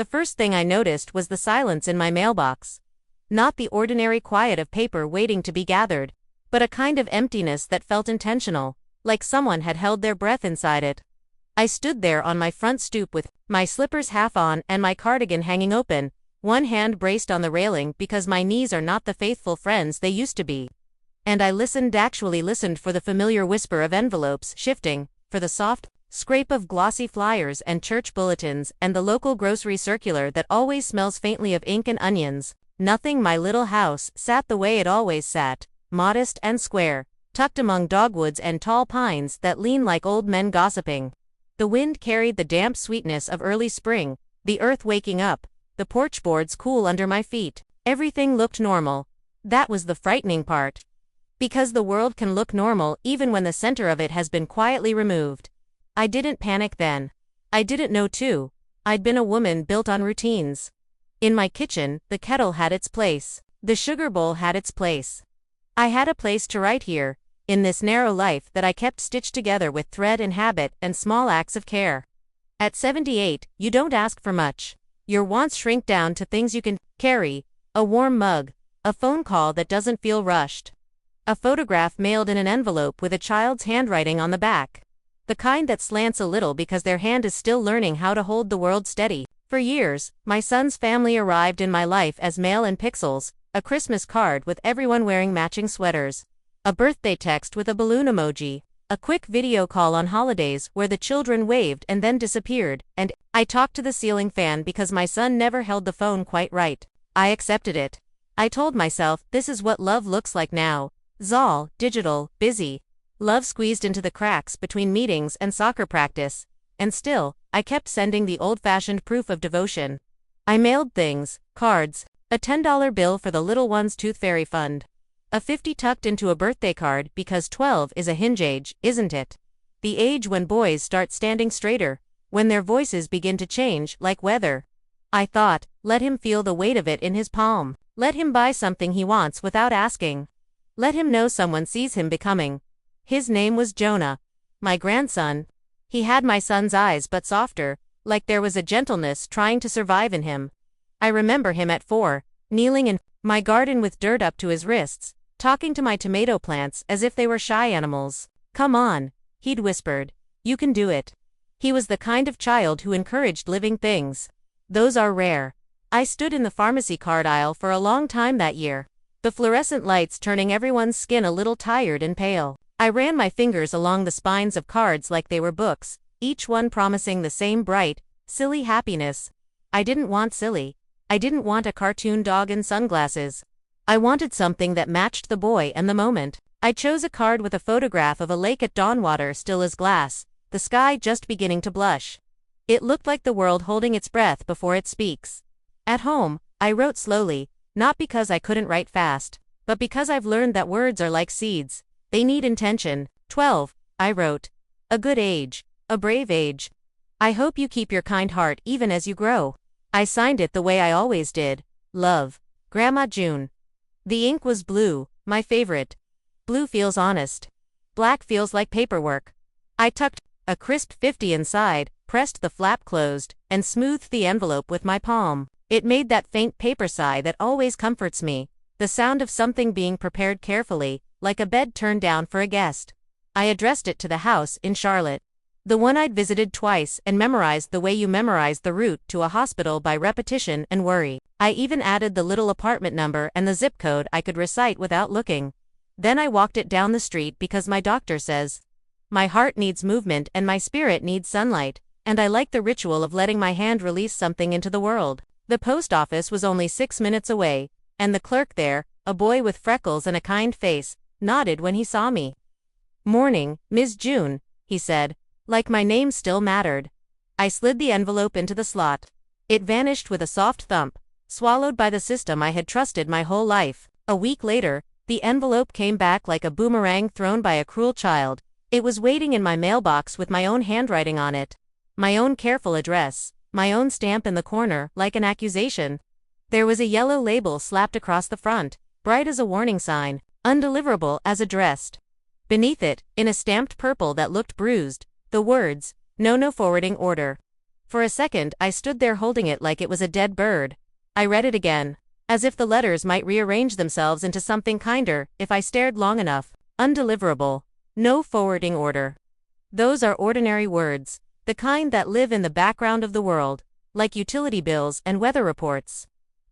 the first thing I noticed was the silence in my mailbox. Not the ordinary quiet of paper waiting to be gathered, but a kind of emptiness that felt intentional, like someone had held their breath inside it. I stood there on my front stoop with my slippers half on and my cardigan hanging open, one hand braced on the railing because my knees are not the faithful friends they used to be. And I actually listened for the familiar whisper of envelopes shifting, for the soft scrape of glossy flyers and church bulletins and the local grocery circular that always smells faintly of ink and onions. Nothing. My little house sat the way it always sat, modest and square, tucked among dogwoods and tall pines that lean like old men gossiping. The wind carried the damp sweetness of early spring, the earth waking up, the porch boards cool under my feet. Everything looked normal. That was the frightening part. Because the world can look normal even when the center of it has been quietly removed. I didn't panic then. I didn't know too. I'd been a woman built on routines. In my kitchen, the kettle had its place. The sugar bowl had its place. I had a place to write here, in this narrow life that I kept stitched together with thread and habit and small acts of care. At 78, you don't ask for much. Your wants shrink down to things you can carry, a warm mug, a phone call that doesn't feel rushed, a photograph mailed in an envelope with a child's handwriting on the back. The kind that slants a little because their hand is still learning how to hold the world steady. For years, my son's family arrived in my life as mail and pixels, a Christmas card with everyone wearing matching sweaters, a birthday text with a balloon emoji, a quick video call on holidays where the children waved and then disappeared, and I talked to the ceiling fan because my son never held the phone quite right. I accepted it. I told myself, this is what love looks like now. Zol, digital, busy. Love squeezed into the cracks between meetings and soccer practice. And still, I kept sending the old-fashioned proof of devotion. I mailed things, cards, a $10 bill for the little one's tooth fairy fund, a 50 tucked into a birthday card because 12 is a hinge age, isn't it? The age when boys start standing straighter, when their voices begin to change like weather. I thought, let him feel the weight of it in his palm. Let him buy something he wants without asking. Let him know someone sees him becoming. His name was Jonah. My grandson. He had my son's eyes but softer, like there was a gentleness trying to survive in him. I remember him at 4, kneeling in my garden with dirt up to his wrists, talking to my tomato plants as if they were shy animals. Come on, he'd whispered. You can do it. He was the kind of child who encouraged living things. Those are rare. I stood in the pharmacy card aisle for a long time that year, the fluorescent lights turning everyone's skin a little tired and pale. I ran my fingers along the spines of cards like they were books, each one promising the same bright, silly happiness. I didn't want silly. I didn't want a cartoon dog in sunglasses. I wanted something that matched the boy and the moment. I chose a card with a photograph of a lake at dawn, water still as glass, the sky just beginning to blush. It looked like the world holding its breath before it speaks. At home, I wrote slowly, not because I couldn't write fast, but because I've learned that words are like seeds. They need intention. 12, I wrote. A good age. A brave age. I hope you keep your kind heart even as you grow. I signed it the way I always did. Love. Grandma June. The ink was blue, my favorite. Blue feels honest. Black feels like paperwork. I tucked a crisp 50 inside, pressed the flap closed, and smoothed the envelope with my palm. It made that faint paper sigh that always comforts me, the sound of something being prepared carefully, like a bed turned down for a guest. I addressed it to the house in Charlotte. The one I'd visited twice and memorized the way you memorize the route to a hospital by repetition and worry. I even added the little apartment number and the zip code I could recite without looking. Then I walked it down the street because my doctor says, my heart needs movement and my spirit needs sunlight, and I like the ritual of letting my hand release something into the world. The post office was only 6 minutes away, and the clerk there, a boy with freckles and a kind face, nodded when he saw me. Morning, Ms. June, he said, like my name still mattered. I slid the envelope into the slot. It vanished with a soft thump, swallowed by the system I had trusted my whole life. A week later, the envelope came back like a boomerang thrown by a cruel child. It was waiting in my mailbox with my own handwriting on it, my own careful address, my own stamp in the corner, like an accusation. There was a yellow label slapped across the front, bright as a warning sign, undeliverable as addressed. Beneath it, in a stamped purple that looked bruised, the words, no forwarding order. For a second, I stood there holding it like it was a dead bird. I read it again, as if the letters might rearrange themselves into something kinder if I stared long enough. Undeliverable. No forwarding order. Those are ordinary words, the kind that live in the background of the world, like utility bills and weather reports.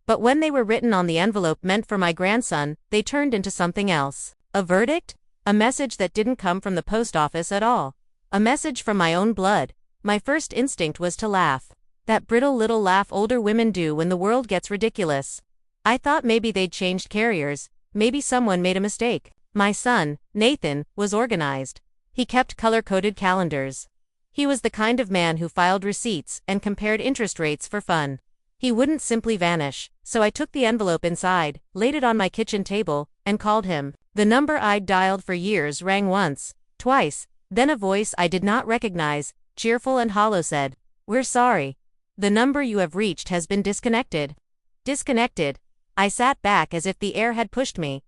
But when they were written on the envelope meant for my grandson, they turned into something else. A verdict? A message that didn't come from the post office at all. A message from my own blood. My first instinct was to laugh. That brittle little laugh older women do when the world gets ridiculous. I thought maybe they'd changed carriers, maybe someone made a mistake. My son, Nathan, was organized. He kept color-coded calendars. He was the kind of man who filed receipts and compared interest rates for fun. He wouldn't simply vanish, so I took the envelope inside, laid it on my kitchen table, and called him. The number I'd dialed for years rang once, twice, then a voice I did not recognize, cheerful and hollow, said, "We're sorry. The number you have reached has been disconnected." Disconnected? I sat back as if the air had pushed me.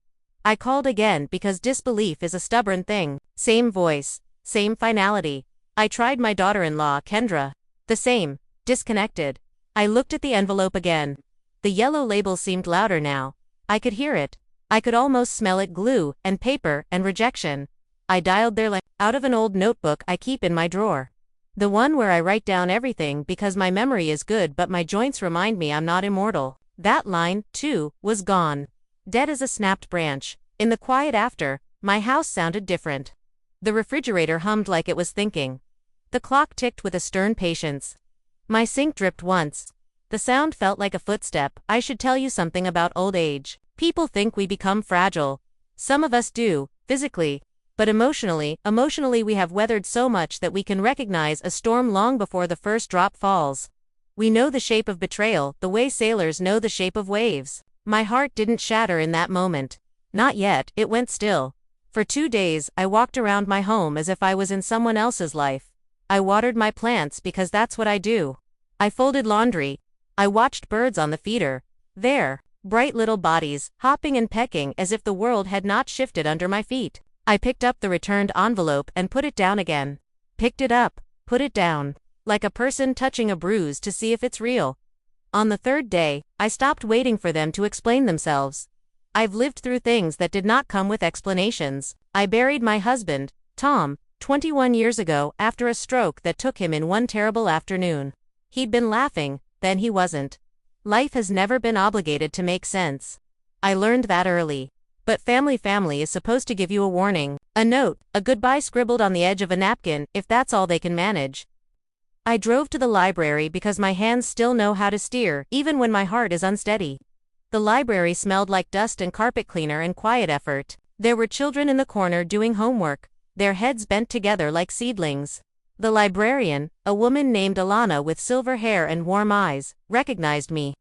I called again because disbelief is a stubborn thing. Same voice, same finality. I tried my daughter-in-law, Kendra. The same. Disconnected. I looked at the envelope again. The yellow label seemed louder now. I could hear it. I could almost smell it, glue and paper and rejection. I dialed their line out of an old notebook I keep in my drawer. The one where I write down everything because my memory is good but my joints remind me I'm not immortal. That line, too, was gone. Dead as a snapped branch. In the quiet after, my house sounded different. The refrigerator hummed like it was thinking. The clock ticked with a stern patience. My sink dripped once. The sound felt like a footstep. I should tell you something about old age. People think we become fragile. Some of us do, physically. But emotionally we have weathered so much that we can recognize a storm long before the first drop falls. We know the shape of betrayal, the way sailors know the shape of waves. My heart didn't shatter in that moment. Not yet, it went still. For 2 days, I walked around my home as if I was in someone else's life. I watered my plants because that's what I do. I folded laundry. I watched birds on the feeder. There, bright little bodies, hopping and pecking as if the world had not shifted under my feet. I picked up the returned envelope and put it down again. Picked it up, put it down. Like a person touching a bruise to see if it's real. On the 3rd day, I stopped waiting for them to explain themselves. I've lived through things that did not come with explanations. I buried my husband, Tom, 21 years ago after a stroke that took him in one terrible afternoon. He'd been laughing, then he wasn't. Life has never been obligated to make sense. I learned that early. But family is supposed to give you a warning, a note, a goodbye scribbled on the edge of a napkin, if that's all they can manage. I drove to the library because my hands still know how to steer, even when my heart is unsteady. The library smelled like dust and carpet cleaner and quiet effort. There were children in the corner doing homework, their heads bent together like seedlings. The librarian, a woman named Alana with silver hair and warm eyes, recognized me.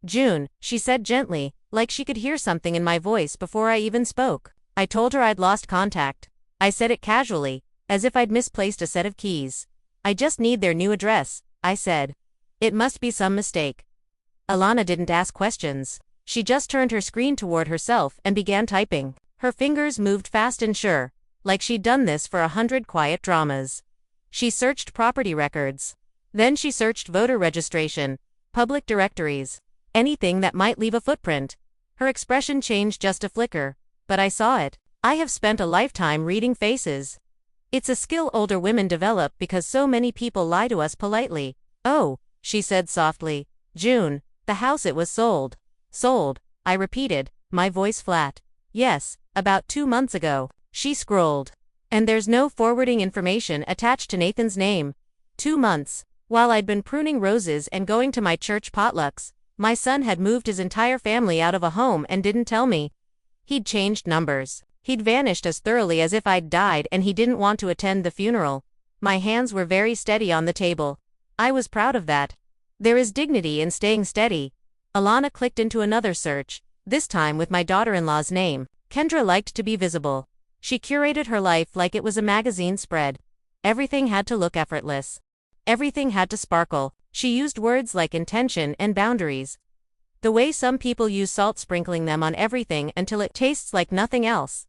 "June," she said gently, like she could hear something in my voice before I even spoke. I told her I'd lost contact. I said it casually, as if I'd misplaced a set of keys. "I just need their new address," I said. "It must be some mistake." Alana didn't ask questions. She just turned her screen toward herself and began typing. Her fingers moved fast and sure, like she'd done this for 100 quiet dramas. She searched property records. Then she searched voter registration, public directories, anything that might leave a footprint. Her expression changed just a flicker, but I saw it. I have spent a lifetime reading faces. It's a skill older women develop because so many people lie to us politely. "Oh," she said softly. "June, the house, it was sold." "Sold," I repeated, my voice flat. "Yes, about 2 months ago." She scrolled. "And there's no forwarding information attached to Nathan's name." 2 months. While I'd been pruning roses and going to my church potlucks, my son had moved his entire family out of a home and didn't tell me. He'd changed numbers. He'd vanished as thoroughly as if I'd died and he didn't want to attend the funeral. My hands were very steady on the table. I was proud of that. There is dignity in staying steady. Alana clicked into another search, this time with my daughter-in-law's name. Kendra liked to be visible. She curated her life like it was a magazine spread. Everything had to look effortless. Everything had to sparkle. She used words like intention and boundaries. The way some people use salt, sprinkling them on everything until it tastes like nothing else.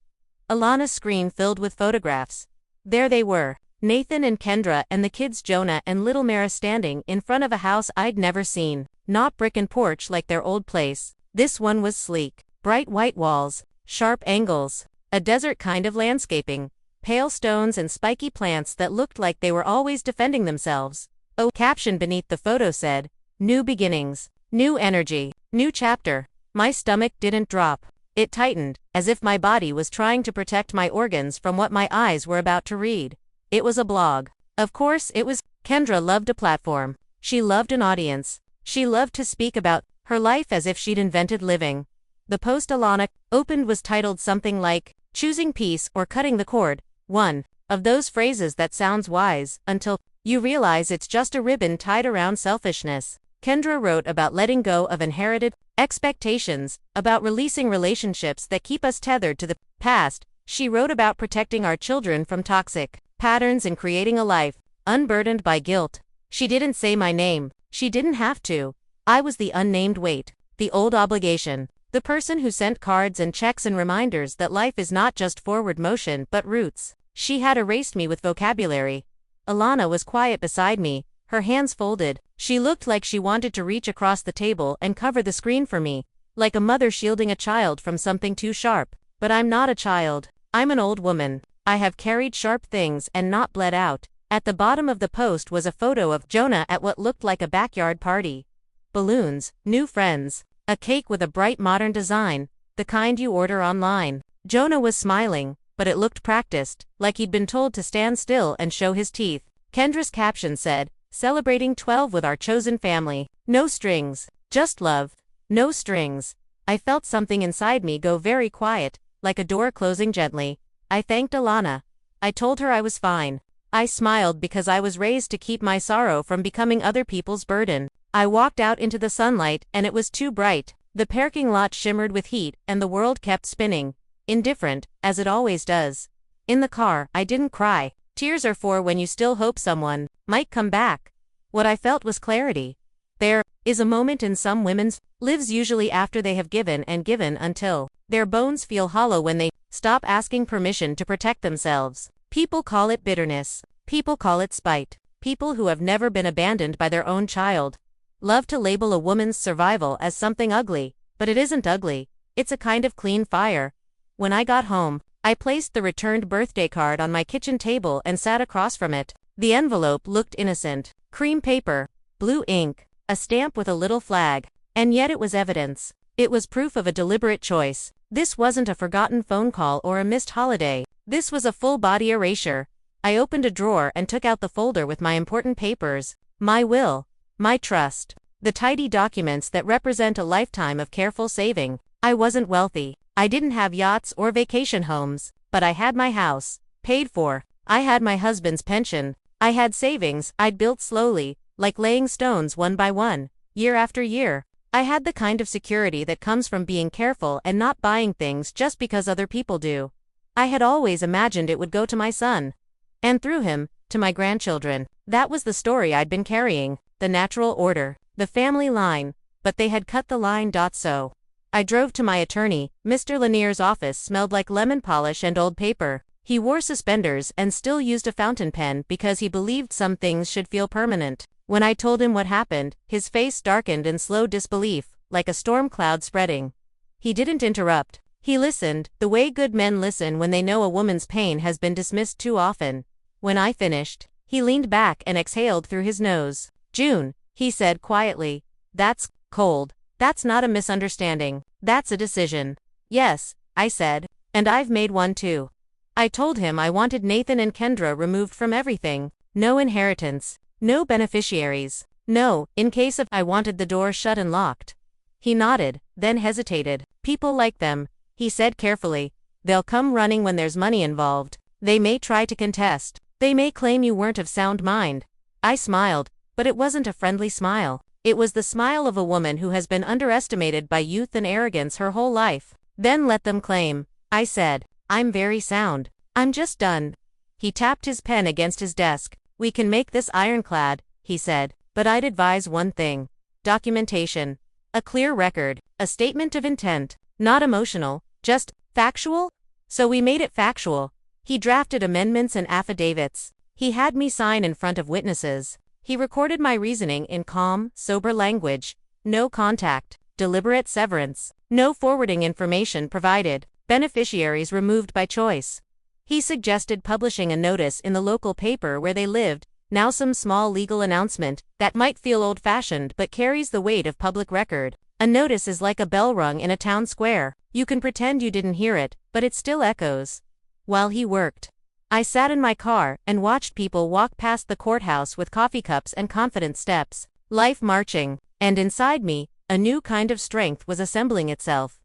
Alana's screen filled with photographs. There they were. Nathan and Kendra and the kids Jonah and little Mara standing in front of a house I'd never seen. Not brick and porch like their old place. This one was sleek. Bright white walls, sharp angles, a desert kind of landscaping, pale stones and spiky plants that looked like they were always defending themselves. A caption beneath the photo said, "New beginnings, new energy, new chapter." My stomach didn't drop. It tightened, as if my body was trying to protect my organs from what my eyes were about to read. It was a blog. Of course it was. Kendra loved a platform. She loved an audience. She loved to speak about her life as if she'd invented living. The post Alana opened was titled something like, "Choosing Peace or Cutting the Cord." One of those phrases that sounds wise, until you realize it's just a ribbon tied around selfishness. Kendra wrote about letting go of inherited expectations, about releasing relationships that keep us tethered to the past. She wrote about protecting our children from toxic patterns and creating a life unburdened by guilt. She didn't say my name. She didn't have to. I was the unnamed weight, the old obligation, the person who sent cards and checks and reminders that life is not just forward motion but roots. She had erased me with vocabulary. Alana was quiet beside me, her hands folded. She looked like she wanted to reach across the table and cover the screen for me, like a mother shielding a child from something too sharp. But I'm not a child. I'm an old woman. I have carried sharp things and not bled out. At the bottom of the post was a photo of Jonah at what looked like a backyard party. Balloons, new friends, a cake with a bright modern design, the kind you order online. Jonah was smiling, but it looked practiced, like he'd been told to stand still and show his teeth. Kendra's caption said, "Celebrating 12 with our chosen family. No strings, just love. No strings." I felt something inside me go very quiet, like a door closing gently. I thanked Alana. I told her I was fine. I smiled because I was raised to keep my sorrow from becoming other people's burden. I walked out into the sunlight and it was too bright. The parking lot shimmered with heat and the world kept spinning. Indifferent, as it always does. In the car, I didn't cry. Tears are for when you still hope someone might come back. What I felt was clarity. There is a moment in some women's lives, usually after they have given and given until their bones feel hollow, when they stop asking permission to protect themselves. People call it bitterness. People call it spite. People who have never been abandoned by their own child love to label a woman's survival as something ugly, but it isn't ugly. It's a kind of clean fire. When I got home, I placed the returned birthday card on my kitchen table and sat across from it. The envelope looked innocent. Cream paper, blue ink, a stamp with a little flag. And yet it was evidence. It was proof of a deliberate choice. This wasn't a forgotten phone call or a missed holiday. This was a full-body erasure. I opened a drawer and took out the folder with my important papers, my will, my trust, the tidy documents that represent a lifetime of careful saving. I wasn't wealthy. I didn't have yachts or vacation homes, but I had my house, paid for. I had my husband's pension. I had savings I'd built slowly, like laying stones one by one, year after year. I had the kind of security that comes from being careful and not buying things just because other people do. I had always imagined it would go to my son. And through him, to my grandchildren. That was the story I'd been carrying, the natural order, the family line, but they had cut the line. So I drove to my attorney. Mr. Lanier's office smelled like lemon polish and old paper. He wore suspenders and still used a fountain pen because he believed some things should feel permanent. When I told him what happened, his face darkened in slow disbelief, like a storm cloud spreading. He didn't interrupt. He listened, the way good men listen when they know a woman's pain has been dismissed too often. When I finished, he leaned back and exhaled through his nose. "June," he said quietly, "that's cold. That's not a misunderstanding. That's a decision." "Yes," I said, "and I've made one too." I told him I wanted Nathan and Kendra removed from everything. No inheritance. No beneficiaries. No, in case of I wanted the door shut and locked. He nodded, then hesitated. "People like them," he said carefully. "They'll come running when there's money involved. They may try to contest. They may claim you weren't of sound mind." I smiled, but it wasn't a friendly smile. It was the smile of a woman who has been underestimated by youth and arrogance her whole life. "Then let them claim," I said. "I'm very sound. I'm just done." He tapped his pen against his desk. "We can make this ironclad," he said, "but I'd advise one thing. Documentation. A clear record. A statement of intent. Not emotional, just factual." So we made it factual. He drafted amendments and affidavits. He had me sign in front of witnesses. He recorded my reasoning in calm, sober language. No contact, deliberate severance, no forwarding information provided, beneficiaries removed by choice. He suggested publishing a notice in the local paper where they lived, now some small legal announcement that might feel old-fashioned but carries the weight of public record. A notice is like a bell rung in a town square. You can pretend you didn't hear it, but it still echoes. While he worked, I sat in my car and watched people walk past the courthouse with coffee cups and confident steps, life marching, and inside me, a new kind of strength was assembling itself.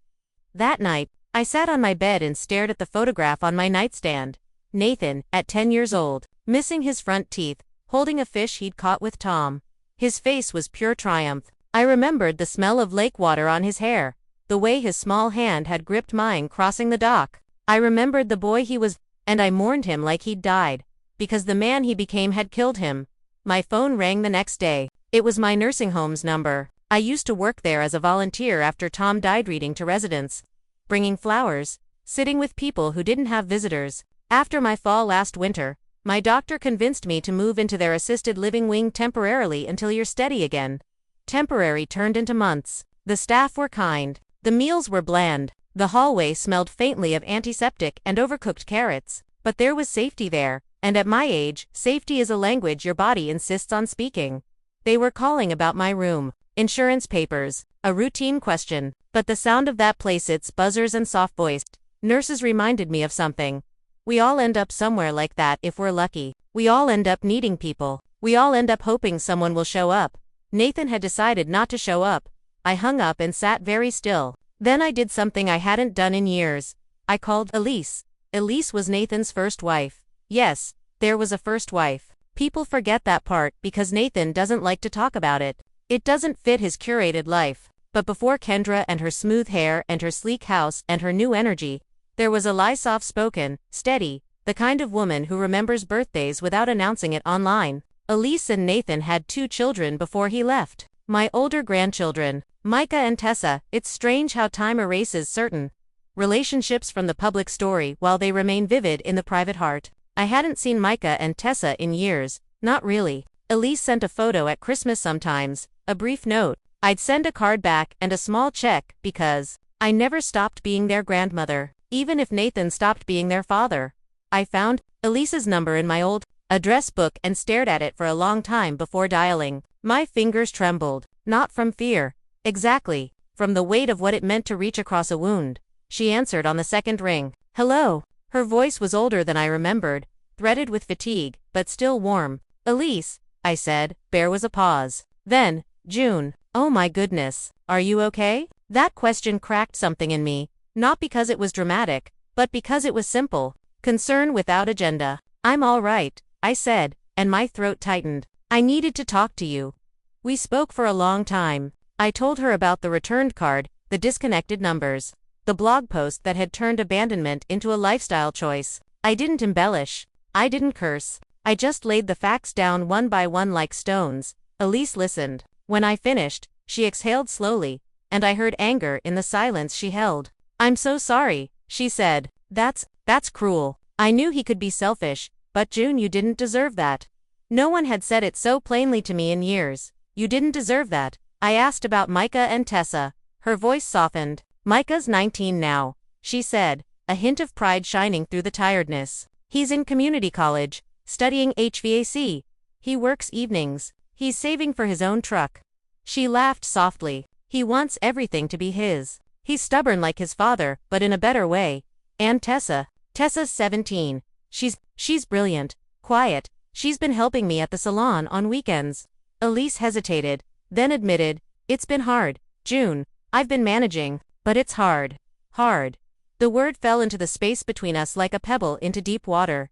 That night, I sat on my bed and stared at the photograph on my nightstand. Nathan, at 10 years old, missing his front teeth, holding a fish he'd caught with Tom. His face was pure triumph. I remembered the smell of lake water on his hair, the way his small hand had gripped mine crossing the dock. I remembered the boy he was, and I mourned him like he'd died, because the man he became had killed him. My phone rang the next day. It was my nursing home's number. I used to work there as a volunteer after Tom died, reading to residents, bringing flowers, sitting with people who didn't have visitors. After my fall last winter, my doctor convinced me to move into their assisted living wing temporarily until you're steady again. Temporary turned into months. The staff were kind. The meals were bland. The hallway smelled faintly of antiseptic and overcooked carrots. But there was safety there, and at my age, safety is a language your body insists on speaking. They were calling about my room. Insurance papers. A routine question. But the sound of that place, its buzzers and soft-voiced nurses reminded me of something. We all end up somewhere like that if we're lucky. We all end up needing people. We all end up hoping someone will show up. Nathan had decided not to show up. I hung up and sat very still. Then I did something I hadn't done in years. I called Elise. Elise was Nathan's first wife. Yes, there was a first wife. People forget that part because Nathan doesn't like to talk about it. It doesn't fit his curated life. But before Kendra and her smooth hair and her sleek house and her new energy, there was Elise, soft-spoken, steady, the kind of woman who remembers birthdays without announcing it online. Elise and Nathan had 2 children before he left. My older grandchildren, Micah and Tessa. It's strange how time erases certain relationships from the public story while they remain vivid in the private heart. I hadn't seen Micah and Tessa in years, not really. Elise sent a photo at Christmas sometimes, a brief note. I'd send a card back and a small check because I never stopped being their grandmother, even if Nathan stopped being their father. I found Elise's number in my old address book and stared at it for a long time before dialing. My fingers trembled, not from fear. Exactly, from the weight of what it meant to reach across a wound. She answered on the second ring. Hello. Her voice was older than I remembered, threaded with fatigue, but still warm. Elise, I said. There was a pause. Then, June. Oh my goodness. Are you okay? That question cracked something in me, not because it was dramatic, but because it was simple. Concern without agenda. I'm all right, I said, and my throat tightened. I needed to talk to you. We spoke for a long time. I told her about the returned card, the disconnected numbers, the blog post that had turned abandonment into a lifestyle choice. I didn't embellish. I didn't curse. I just laid the facts down one by one like stones. Elise listened. When I finished, she exhaled slowly, and I heard anger in the silence she held. I'm so sorry, she said. That's cruel. I knew he could be selfish, but June, you didn't deserve that. No one had said it so plainly to me in years. You didn't deserve that. I asked about Micah and Tessa. Her voice softened. Micah's 19 now, she said, a hint of pride shining through the tiredness. He's in community college, studying HVAC. He works evenings. He's saving for his own truck. She laughed softly. He wants everything to be his. He's stubborn like his father, but in a better way. And Tessa's 17. She's brilliant, quiet. She's been helping me at the salon on weekends. Elise hesitated, then admitted, it's been hard, June. I've been managing, but it's hard. Hard. The word fell into the space between us like a pebble into deep water.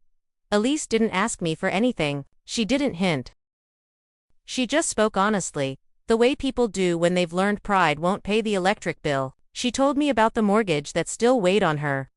Elise didn't ask me for anything. She didn't hint. She just spoke honestly, the way people do when they've learned pride won't pay the electric bill. She told me about the mortgage that still weighed on her,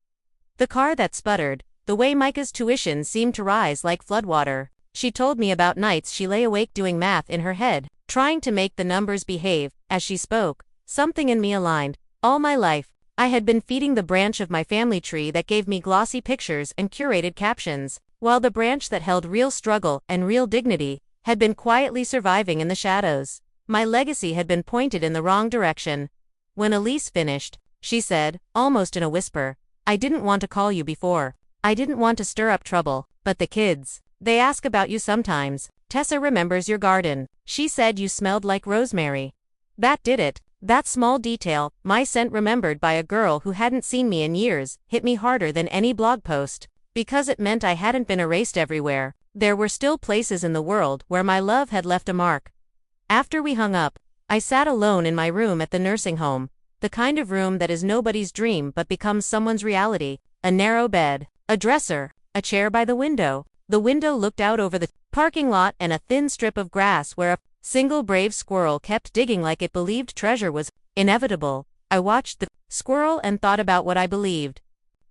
the car that sputtered, the way Micah's tuition seemed to rise like floodwater. She told me about nights she lay awake doing math in her head, trying to make the numbers behave. As she spoke, something in me aligned. All my life, I had been feeding the branch of my family tree that gave me glossy pictures and curated captions. while the branch that held real struggle and real dignity had been quietly surviving in the shadows. My legacy had been pointed in the wrong direction. When Elise finished, she said, almost in a whisper, "I didn't want to call you before. I didn't want to stir up trouble, but the kids, they ask about you sometimes. Tessa remembers your garden. She said you smelled like rosemary. That did it. That small detail, my scent remembered by a girl who hadn't seen me in years, hit me harder than any blog post. Because it meant I hadn't been erased everywhere. There were still places in the world where my love had left a mark." After we hung up, I sat alone in my room at the nursing home, the kind of room that is nobody's dream but becomes someone's reality. A narrow bed, a dresser, a chair by the window. The window looked out over the parking lot and a thin strip of grass where a single brave squirrel kept digging like it believed treasure was inevitable. I watched the squirrel and thought about what I believed.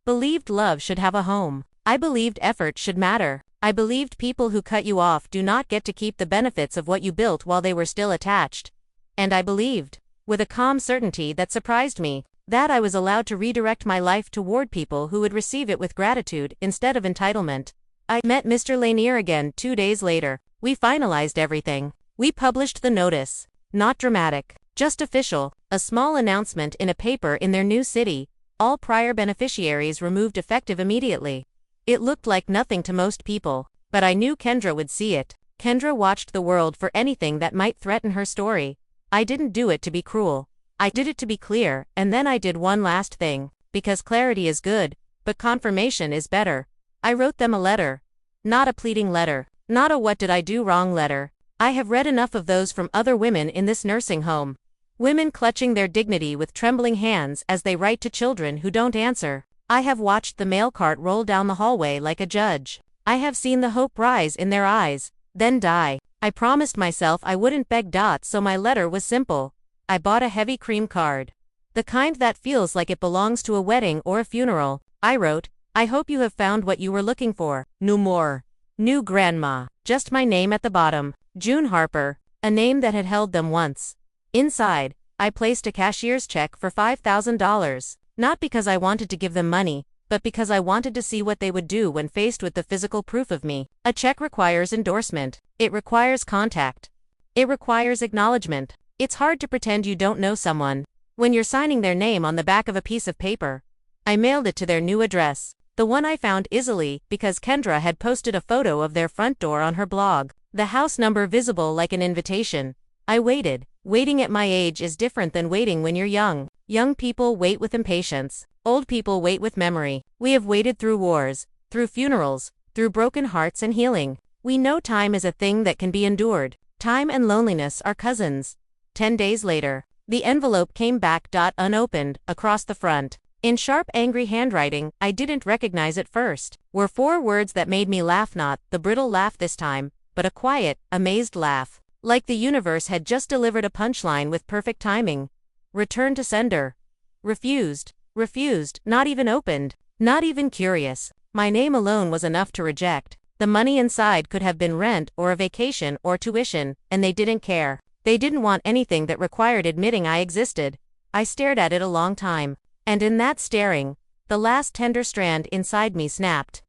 Believed love should have a home. I believed effort should matter. I believed people who cut you off do not get to keep the benefits of what you built while they were still attached. And I believed, with a calm certainty that surprised me, that I was allowed to redirect my life toward people who would receive it with gratitude instead of entitlement. I met Mr. Lanier again 2 days later. We finalized everything. We published the notice. Not dramatic, just official, a small announcement in a paper in their new city. All prior beneficiaries removed effective immediately. It looked like nothing to most people, but I knew Kendra would see it. Kendra watched the world for anything that might threaten her story. I didn't do it to be cruel. I did it to be clear, and then I did one last thing, because clarity is good, but confirmation is better. I wrote them a letter. Not a pleading letter, not a what did I do wrong letter. I have read enough of those from other women in this nursing home. Women clutching their dignity with trembling hands as they write to children who don't answer. I have watched the mail cart roll down the hallway like a judge. I have seen the hope rise in their eyes, then die. I promised myself I wouldn't beg dots, so my letter was simple. I bought a heavy cream card. The kind that feels like it belongs to a wedding or a funeral. I wrote, "I hope you have found what you were looking for. No more. New grandma." Just my name at the bottom. June Harper, a name that had held them once. Inside, I placed a cashier's check for $5,000. Not because I wanted to give them money, but because I wanted to see what they would do when faced with the physical proof of me. A check requires endorsement. It requires contact. It requires acknowledgement. It's hard to pretend you don't know someone when you're signing their name on the back of a piece of paper. I mailed it to their new address, the one I found easily because Kendra had posted a photo of their front door on her blog, the house number visible like an invitation. I waited. Waiting at my age is different than waiting when you're young. Young people wait with impatience. Old people wait with memory. We have waited through wars, through funerals, through broken hearts and healing. We know time is a thing that can be endured. Time and loneliness are cousins. 10 days later, the envelope came back unopened, across the front. In sharp, angry handwriting I didn't recognize at first, were 4 words that made me laugh, not the brittle laugh this time, but a quiet, amazed laugh. Like the universe had just delivered a punchline with perfect timing. Return to sender. Refused. Refused, not even opened, not even curious. My name alone was enough to reject. The money inside could have been rent or a vacation or tuition, and they didn't care. They didn't want anything that required admitting I existed. I stared at it a long time, and in that staring, the last tender strand inside me snapped.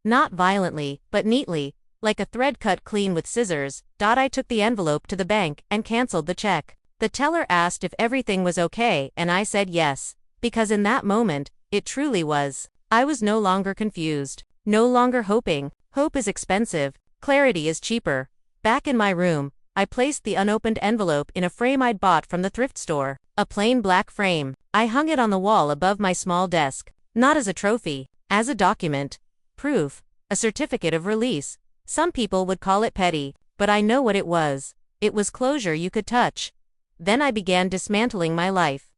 Not violently, but neatly, like a thread cut clean with scissors. I took the envelope to the bank and canceled the check. The teller asked if everything was okay, and I said yes, because in that moment, it truly was. I was no longer confused, no longer hoping. Hope is expensive, clarity is cheaper. Back in my room, I placed the unopened envelope in a frame I'd bought from the thrift store, a plain black frame. I hung it on the wall above my small desk, not as a trophy, as a document, proof, a certificate of release. Some people would call it petty, but I know what it was. It was closure you could touch. Then I began dismantling my life.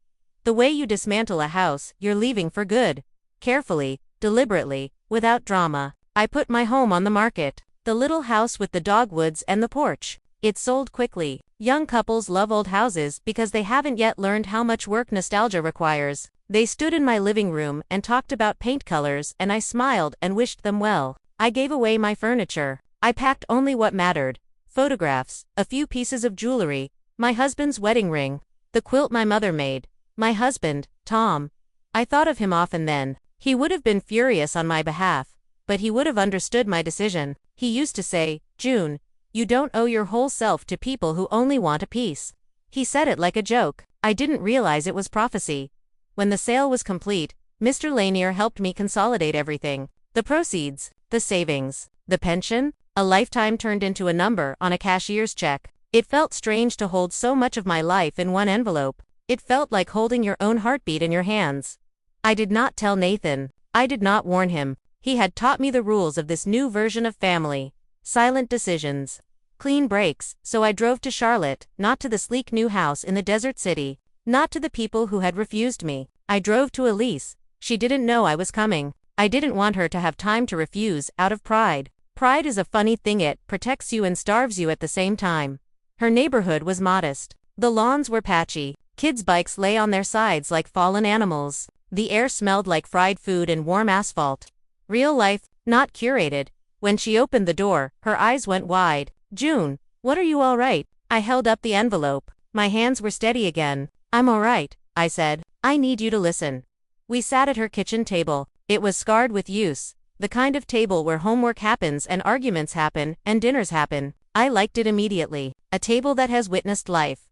The way you dismantle a house you're leaving for good. Carefully, deliberately, without drama. I put my home on the market. The little house with the dogwoods and the porch. It sold quickly. Young couples love old houses because they haven't yet learned how much work nostalgia requires. They stood in my living room and talked about paint colors, and I smiled and wished them well. I gave away my furniture. I packed only what mattered. Photographs, a few pieces of jewelry, my husband's wedding ring, the quilt my mother made. My husband, Tom. I thought of him often then. He would have been furious on my behalf, but he would have understood my decision. He used to say, "June, you don't owe your whole self to people who only want a piece." He said it like a joke. I didn't realize it was prophecy. When the sale was complete, Mr. Lanier helped me consolidate everything. The proceeds, the savings, the pension, a lifetime turned into a number on a cashier's check. It felt strange to hold so much of my life in one envelope. It felt like holding your own heartbeat in your hands. I did not tell Nathan. I did not warn him. He had taught me the rules of this new version of family. Silent decisions. Clean breaks, so I drove to Charlotte, not to the sleek new house in the desert city, not to the people who had refused me. I drove to Elise. She didn't know I was coming. I didn't want her to have time to refuse, out of pride. Pride is a funny thing, it protects you and starves you at the same time. Her neighborhood was modest. The lawns were patchy. Kids' bikes lay on their sides like fallen animals. The air smelled like fried food and warm asphalt. Real life, not curated. When she opened the door, her eyes went wide. "June, what are you all right?" I held up the envelope. My hands were steady again. "I'm all right," I said. "I need you to listen." We sat at her kitchen table. It was scarred with use. The kind of table where homework happens and arguments happen and dinners happen. I liked it immediately. A table that has witnessed life.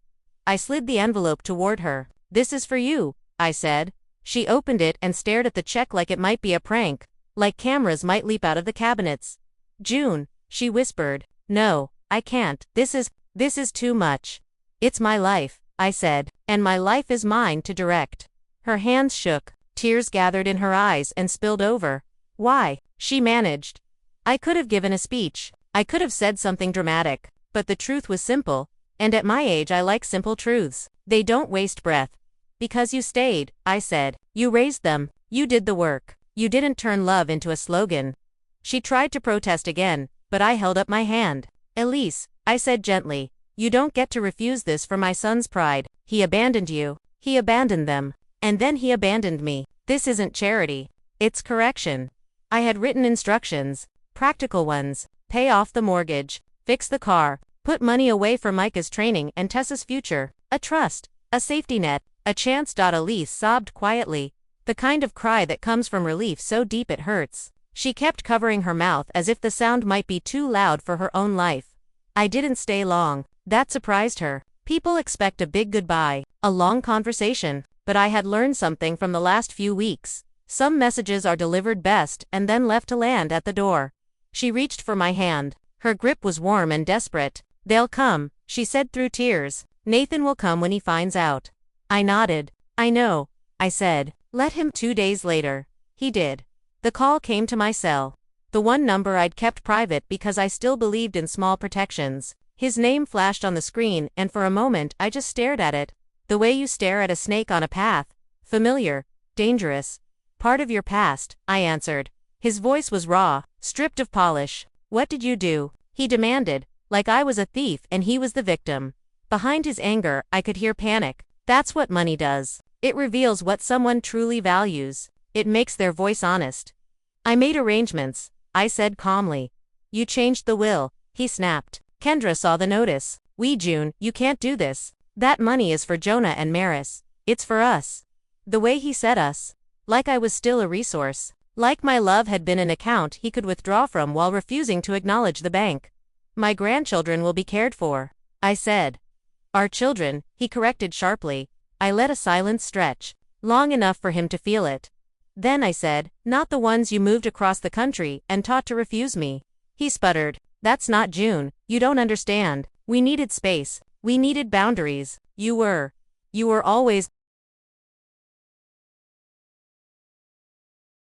I slid the envelope toward her. "This is for you," I said. She opened it and stared at the check like it might be a prank, like cameras might leap out of the cabinets. "June," she whispered. "No, I can't. This is too much." "It's my life," I said, "and my life is mine to direct." Her hands shook. Tears gathered in her eyes and spilled over. "Why?" she managed. I could have given a speech. I could have said something dramatic. But the truth was simple. And at my age I like simple truths. They don't waste breath. "Because you stayed," I said. "You raised them. You did the work. You didn't turn love into a slogan." She tried to protest again, but I held up my hand. "Elise," I said gently, "you don't get to refuse this for my son's pride. He abandoned you. He abandoned them. And then he abandoned me. This isn't charity. It's correction." I had written instructions. Practical ones. Pay off the mortgage. Fix the car. Put money away for Micah's training and Tessa's future. A trust. A safety net. A chance. Elise sobbed quietly. The kind of cry that comes from relief so deep it hurts. She kept covering her mouth as if the sound might be too loud for her own life. I didn't stay long. That surprised her. People expect a big goodbye, a long conversation, but I had learned something from the last few weeks. Some messages are delivered best and then left to land at the door. She reached for my hand. Her grip was warm and desperate. "They'll come," she said through tears. "Nathan will come when he finds out." I nodded. "I know," I said. "Let him." 2 days later. He did. The call came to my cell. The one number I'd kept private because I still believed in small protections. His name flashed on the screen, and for a moment I just stared at it. The way you stare at a snake on a path. Familiar. Dangerous. "Part of your past," I answered. His voice was raw, stripped of polish. "What did you do?" he demanded, like I was a thief and he was the victim. Behind his anger, I could hear panic. That's what money does. It reveals what someone truly values. It makes their voice honest. "I made arrangements," I said calmly. "You changed the will," he snapped. "Kendra saw the notice. June, you can't do this. That money is for Jonah and Maris. It's for us." The way he said us. Like I was still a resource. Like my love had been an account he could withdraw from while refusing to acknowledge the bank. "My grandchildren will be cared for," I said. "Our children," he corrected sharply. I let a silence stretch. Long enough for him to feel it. "Then," I said, "not the ones you moved across the country and taught to refuse me." He sputtered. "That's not June. You don't understand. We needed space. We needed boundaries. You were always